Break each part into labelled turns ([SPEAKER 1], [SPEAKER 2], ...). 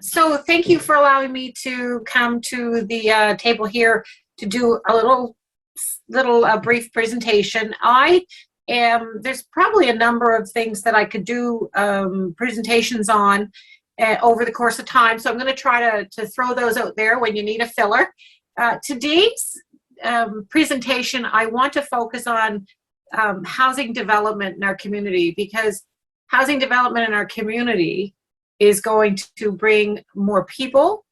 [SPEAKER 1] So thank you for allowing me to come to the table here to do a little brief presentation. There's probably a number of things that I could do presentations on over the course of time. So I'm going to try to throw those out there when you need a filler. Today's presentation, I want to focus on housing development in our community, because housing development in our community is going to bring more people,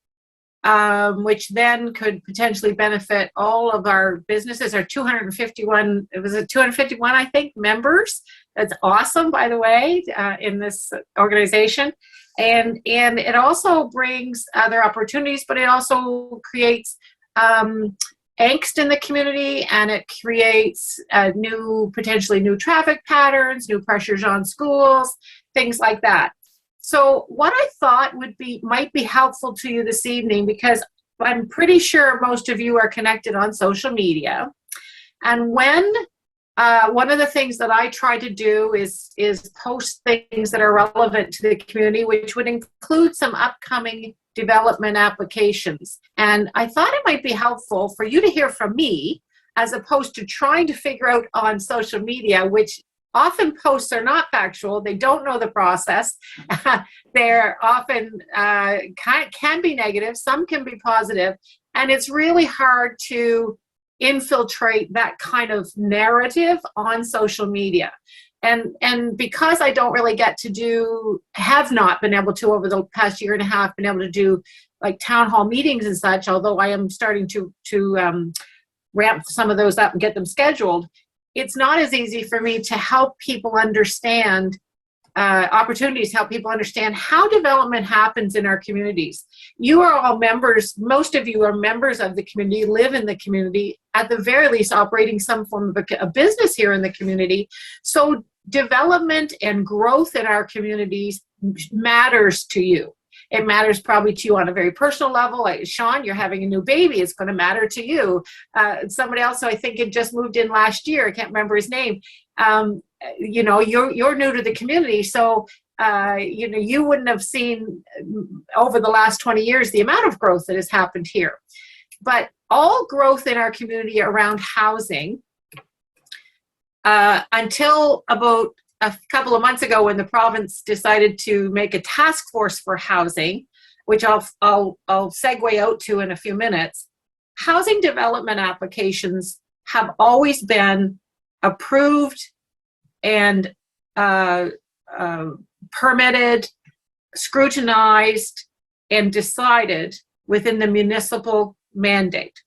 [SPEAKER 1] which then could potentially benefit all of our businesses. Our 251, it was a 251, I think, members. That's awesome, by the way, in this organization. And it also brings other opportunities, but it also creates angst in the community, and it creates potentially new traffic patterns, new pressures on schools, things like that. So what I thought might be helpful to you this evening, because I'm pretty sure most of you are connected on social media. And when one of the things that I try to do is post things that are relevant to the community, which would include some upcoming development applications. And I thought it might be helpful for you to hear from me, as opposed to trying to figure out on social media, which often posts are not factual. They don't know the process. They're often can be negative. Some can be positive. And it's really hard to infiltrate that kind of narrative on social media. And because I don't really have not been able to over the past year and a half, been able to do like town hall meetings and such, although I am starting to ramp some of those up and get them scheduled, it's not as easy for me to help people understand opportunities, help people understand how development happens in our communities. You are all members, most of you are members of the community, live in the community, at the very least operating some form of a business here in the community. So development and growth in our communities matters to you. It matters probably to you on a very personal level. Like Sean, you're having a new baby. It's going to matter to you. Somebody else who I think had just moved in last year, I can't remember his name. You're new to the community. So, you wouldn't have seen over the last 20 years the amount of growth that has happened here. But all growth in our community around housing, until about a couple of months ago, when the province decided to make a task force for housing, which I'll segue out to in a few minutes, housing development applications have always been approved and permitted, scrutinized, and decided within the municipal mandate.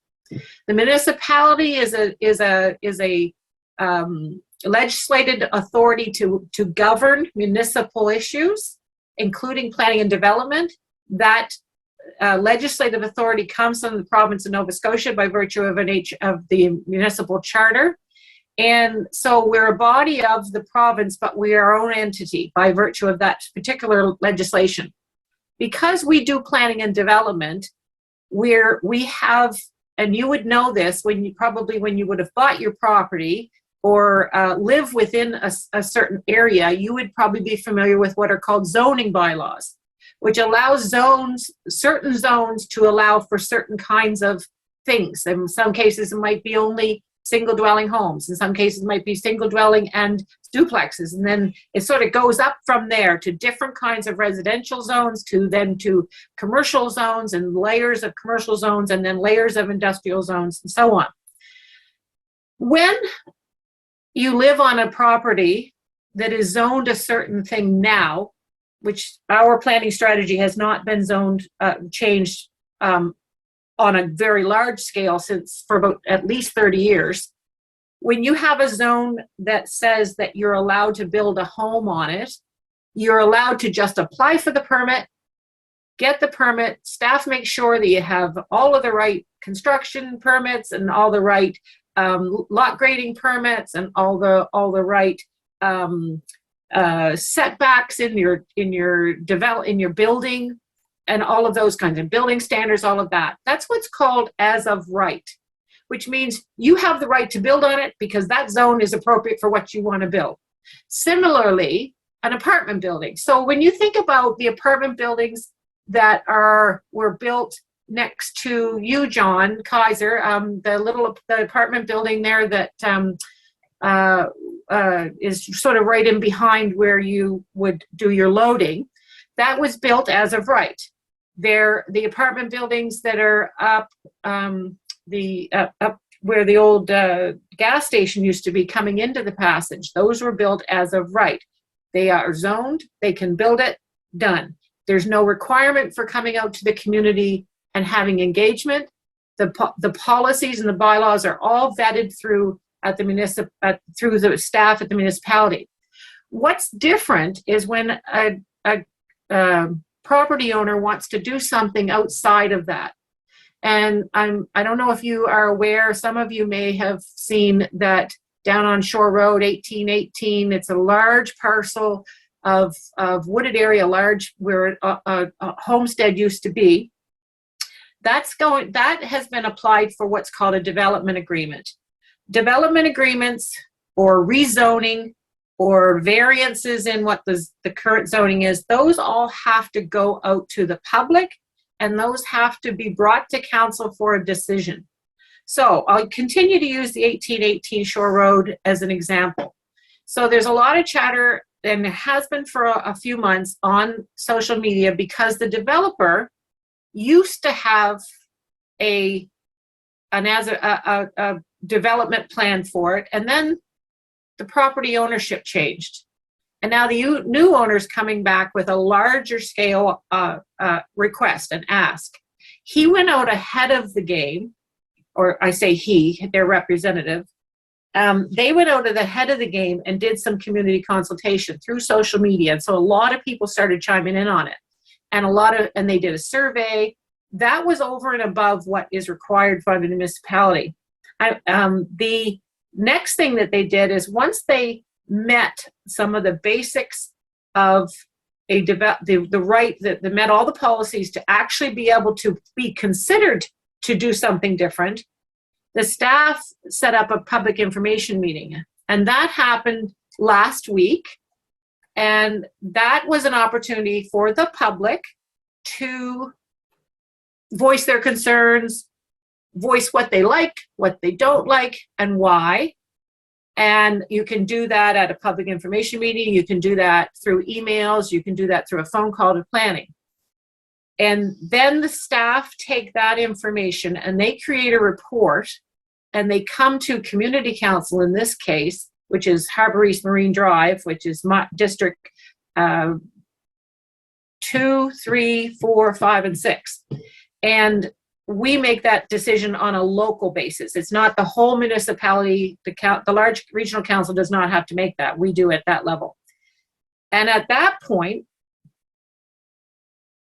[SPEAKER 1] The municipality is a legislated authority to govern municipal issues, including planning and development. That legislative authority comes from the province of Nova Scotia by virtue of the municipal charter. And so we're a body of the province, but we are our own entity by virtue of that particular legislation. Because we do planning and development, we have, and you would know this when you would have bought your property or live within a certain area, you would probably be familiar with what are called zoning bylaws, which allows certain zones to allow for certain kinds of things. In some cases, it might be only single dwelling homes. In some cases, it might be single dwelling and duplexes. And then it sort of goes up from there to different kinds of residential zones, to commercial zones and layers of commercial zones, and then layers of industrial zones, and so on. When you live on a property that is zoned a certain thing now, which our planning strategy has not been changed on a very large scale for about at least 30 years. When you have a zone that says that you're allowed to build a home on it, you're allowed to just apply for the permit, get the permit, staff make sure that you have all of the right construction permits and all the right lot grading permits and all the right setbacks in your building, and all of those kinds of building standards, all of that. That's what's called as of right, which means you have the right to build on it because that zone is appropriate for what you want to build. Similarly, an apartment building. So when you think about the apartment buildings that were built next to you, John Kaiser, the apartment building there that is sort of right in behind where you would do your loading. That was built as of right. The apartment buildings that are up up where the old gas station used to be coming into the passage, those were built as of right. They are zoned, they can build it, done. There's no requirement for coming out to the community and having engagement. The policies and the bylaws are all vetted through through the staff at the municipality. What's different is when a property owner wants to do something outside of that. And I don't know if you are aware, some of you may have seen that down on Shore Road, 1818, it's a large parcel of wooded area, where a homestead used to be. That has been applied for what's called a development agreement. Development agreements or rezoning or variances in what the current zoning is, those all have to go out to the public, and those have to be brought to council for a decision. So I'll continue to use the 1818 Shore Road as an example. So there's a lot of chatter, and it has been for a few months on social media, because the developer used to have a development plan for it, and then the property ownership changed. And now the new owner's coming back with a larger scale request and ask. He went out ahead of the game, or I say he, their representative. They went out ahead of the game and did some community consultation through social media. And so a lot of people started chiming in on it. And they did a survey. That was over and above what is required by the municipality. The next thing that they did is, once they met some of the basics of the right, that met all the policies to actually be able to be considered to do something different, the staff set up a public information meeting. And that happened last week. And that was an opportunity for the public to voice their concerns, voice what they like, what they don't like, and why. And you can do that at a public information meeting. You can do that through emails. You can do that through a phone call to planning. And then the staff take that information and they create a report, and they come to community council in this case, which is Harbor East Marine Drive, which is my district 2, 3, 4, 5, and 6. And we make that decision on a local basis. It's not the whole municipality. The large regional council does not have to make that. We do at that level. And at that point,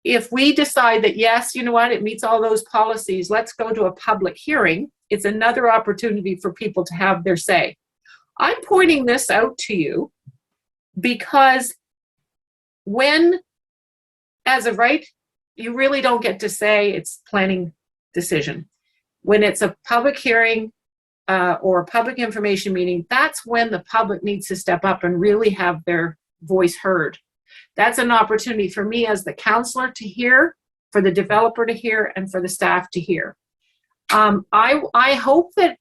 [SPEAKER 1] if we decide that, yes, you know what, it meets all those policies, let's go to a public hearing, it's another opportunity for people to have their say. I'm pointing this out to you because when, as of right, you really don't get to say it's planning decision. When it's a public hearing or a public information meeting, that's when the public needs to step up and really have their voice heard. That's an opportunity for me as the councillor to hear, for the developer to hear, and for the staff to hear. I hope that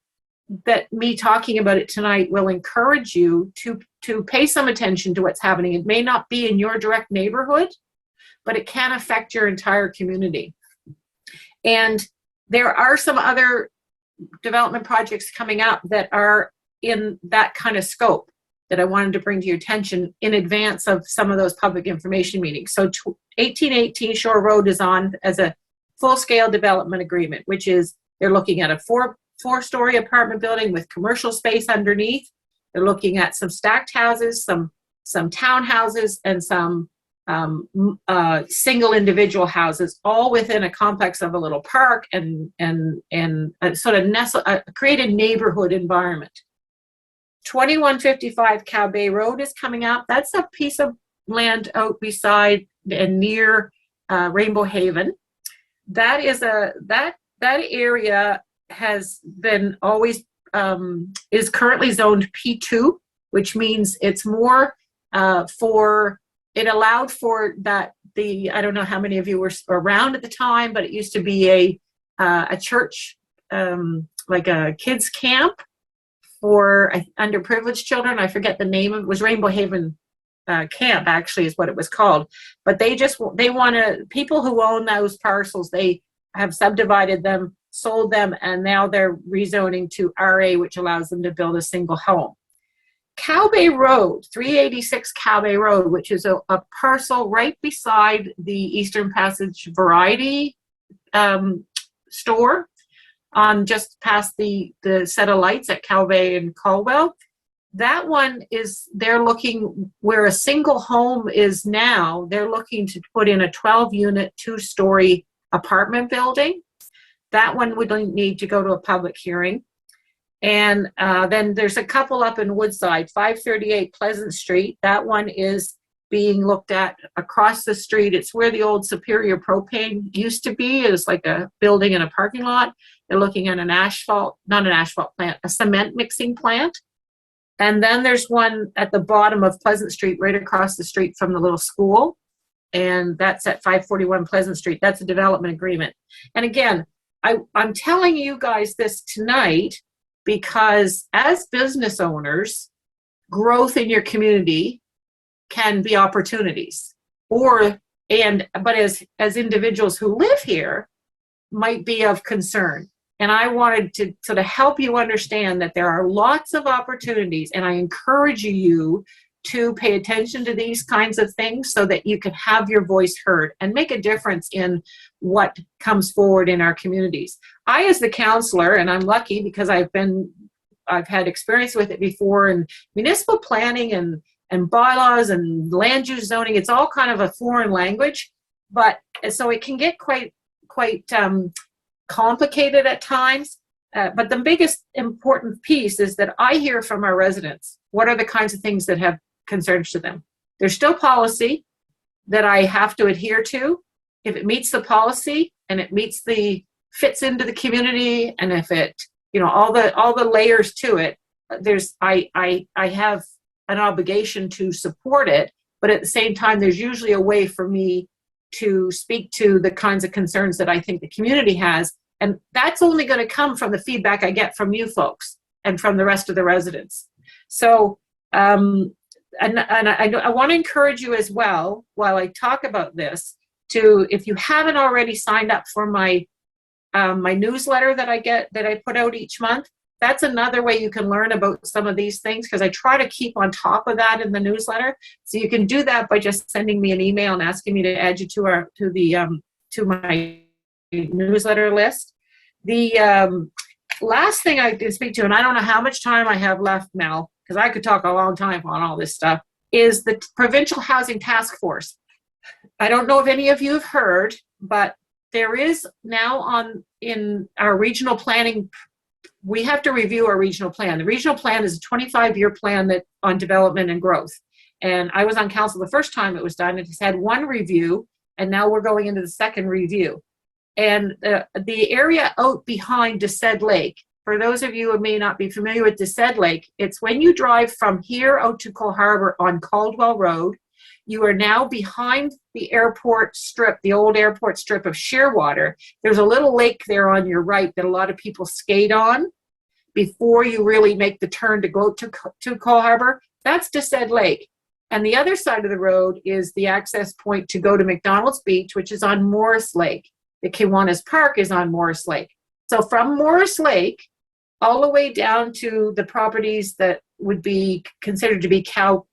[SPEAKER 1] me talking about it tonight will encourage you to pay some attention to what's happening. It may not be in your direct neighborhood, but it can affect your entire community. And there are some other development projects coming up that are in that kind of scope that I wanted to bring to your attention in advance of some of those public information meetings. So 1818 Shore Road is on as a full-scale development agreement, which is they're looking at a four-story apartment building with commercial space underneath. They're looking at some stacked houses, some townhouses, and some single individual houses, all within a complex of a little park and a sort of create a neighborhood environment. 2155 Cow Bay Road is coming up. That's a piece of land out beside and near Rainbow Haven. That is that area has been always is currently zoned P2, which means it's more it allowed for that I don't know how many of you were around at the time, but it used to be a church, like a kids camp for underprivileged children. I forget the name of it. Was Rainbow Haven Camp, actually, is what it was called. But they want to, people who own those parcels, they have subdivided them, sold them, and now they're rezoning to RA, which allows them to build a single home. Cowbay Road, 386 Cowbay Road, which is a parcel right beside the Eastern Passage Variety store, on just past the set of lights at Cowbay and Caldwell. That one is, they're looking, where a single home is now, they're looking to put in a 12-unit, 2-story apartment building. That one would need to go to a public hearing. And then there's a couple up in Woodside, 538 Pleasant Street. That one is being looked at across the street. It's where the old Superior Propane used to be. It's like a building and a parking lot. They're looking at not an asphalt plant, a cement mixing plant. And then there's one at the bottom of Pleasant Street, right across the street from the little school. And that's at 541 Pleasant Street. That's a development agreement. And again, I'm telling you guys this tonight because as business owners, growth in your community can be opportunities, but as individuals who live here might be of concern. And I wanted to sort of help you understand that there are lots of opportunities, and I encourage you to pay attention to these kinds of things so that you can have your voice heard and make a difference in what comes forward in our communities. I, as the councillor, and I'm lucky because I've had experience with it before, in municipal planning and bylaws and land use zoning, it's all kind of a foreign language, but so it can get quite complicated at times. But the biggest important piece is that I hear from our residents, what are the kinds of things that have concerns to them? There's still policy that I have to adhere to. If it meets the policy and it fits into the community, and if it, all the layers to it, I have an obligation to support it. But at the same time, there's usually a way for me to speak to the kinds of concerns that I think the community has. And that's only going to come from the feedback I get from you folks and from the rest of the residents. So, and I want to encourage you as well, while I talk about this, to, if you haven't already signed up for my newsletter that I put out each month, that's another way you can learn about some of these things, because I try to keep on top of that in the newsletter. So you can do that by just sending me an email and asking me to add you to my newsletter list. The last thing I did speak to, and I don't know how much time I have left, Mel, because I could talk a long time on all this stuff, is the Provincial Housing Task Force. I don't know if any of you have heard, but there is now in our regional planning, we have to review our regional plan. The regional plan is a 25-year plan on development and growth. And I was on council the first time it was done. It has had one review, and now we're going into the second review. And the area out behind Desed Lake, for those of you who may not be familiar with Desed Lake, it's when you drive from here out to Cole Harbour on Caldwell Road, you are now behind the airport strip, the old airport strip of Shearwater. There's a little lake there on your right that a lot of people skate on before you really make the turn to go to Cole Harbour. That's Desed Lake. And the other side of the road is the access point to go to McDonald's Beach, which is on Morris Lake. The Kiwanis Park is on Morris Lake. So from Morris Lake all the way down to the properties that would be considered to be Cow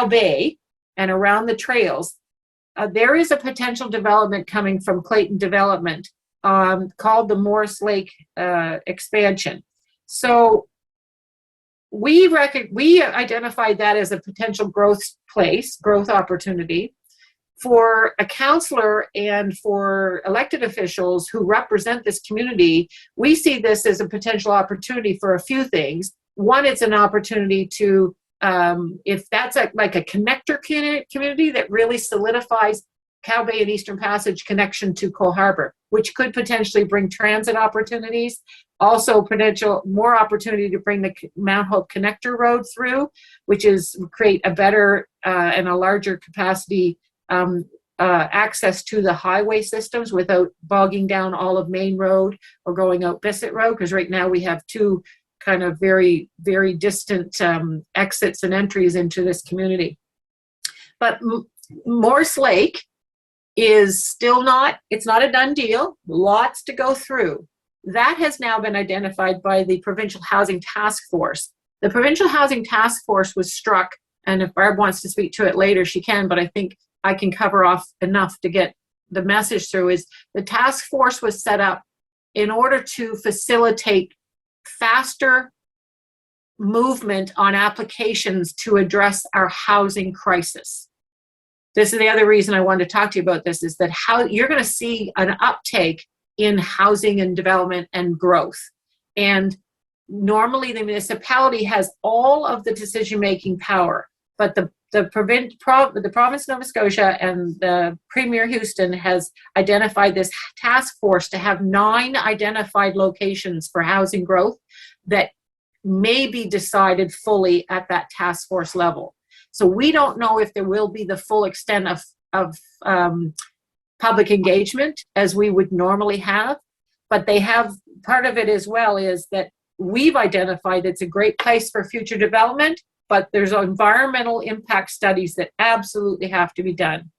[SPEAKER 1] Bay and around the trails, there is a potential development coming from Clayton Development called the Morris Lake expansion. So we identified that as a potential growth opportunity. For a councillor and for elected officials who represent this community, we see this as a potential opportunity for a few things. One, it's an opportunity to, if that's like a connector community that really solidifies Cowbay and Eastern Passage connection to Cole Harbour, which could potentially bring transit opportunities, also potential more opportunity to bring the Mount Hope Connector Road through, which is create a better and a larger capacity access to the highway systems without bogging down all of Main Road or going out Bissett Road, because right now we have two kind of very, very distant exits and entries into this community. But Morse Lake is still not, it's not a done deal, lots to go through. That has now been identified by the Provincial Housing Task Force. The Provincial Housing Task Force was struck, and if Barb wants to speak to it later, she can, but I think I can cover off enough to get the message through, is the task force was set up in order to facilitate faster movement on applications to address our housing crisis. This is the other reason I wanted to talk to you about this, is that how you're going to see an uptake in housing and development and growth. And normally the municipality has all of the decision-making power, but the province of Nova Scotia and the Premier Houston has identified this task force to have 9 identified locations for housing growth that may be decided fully at that task force level. So we don't know if there will be the full extent of public engagement as we would normally have, but they have, part of it as well is that we've identified it's a great place for future development, but there's environmental impact studies that absolutely have to be done.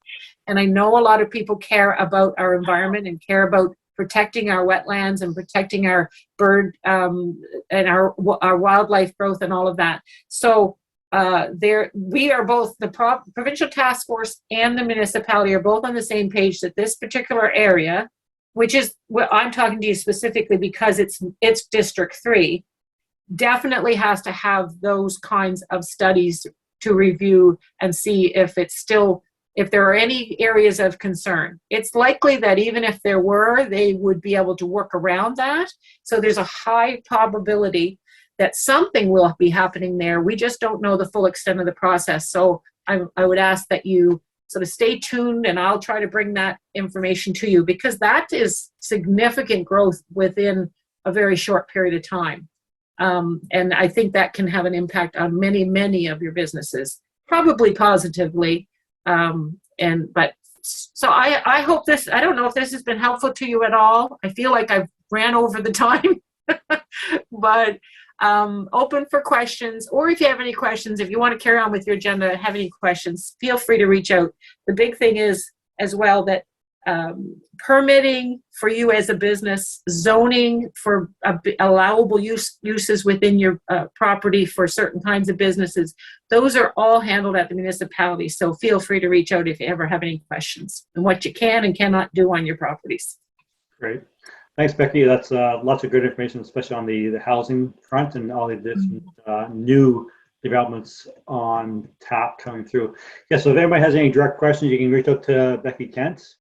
[SPEAKER 1] And I know a lot of people care about our environment and care about protecting our wetlands and protecting our bird and our wildlife growth and all of that. So we are both, the provincial task force and the municipality are both on the same page that this particular area, which is what I'm talking to you specifically because it's District 3, definitely has to have those kinds of studies to review and see if it's still, if there are any areas of concern. It's likely that even if there were, they would be able to work around that. So there's a high probability that something will be happening there. We just don't know the full extent of the process. So I would ask that you sort of stay tuned, and I'll try to bring that information to you, because that is significant growth within a very short period of time. And I think that can have an impact on many, many of your businesses, probably positively. So I hope this, I don't know if this has been helpful to you at all. I feel like I've ran over the time, but open for questions, or if you have any questions, if you want to carry on with your agenda, have any questions, feel free to reach out. The big thing is as well that permitting for you as a business, zoning for allowable uses within your property for certain kinds of businesses, those are all handled at the municipality. So feel free to reach out if you ever have any questions and what you can and cannot do on your properties.
[SPEAKER 2] Great. Thanks, Becky. That's lots of good information, especially on the housing front and all the different new developments on tap coming through. Yeah, so if anybody has any direct questions, you can reach out to Becky Kent.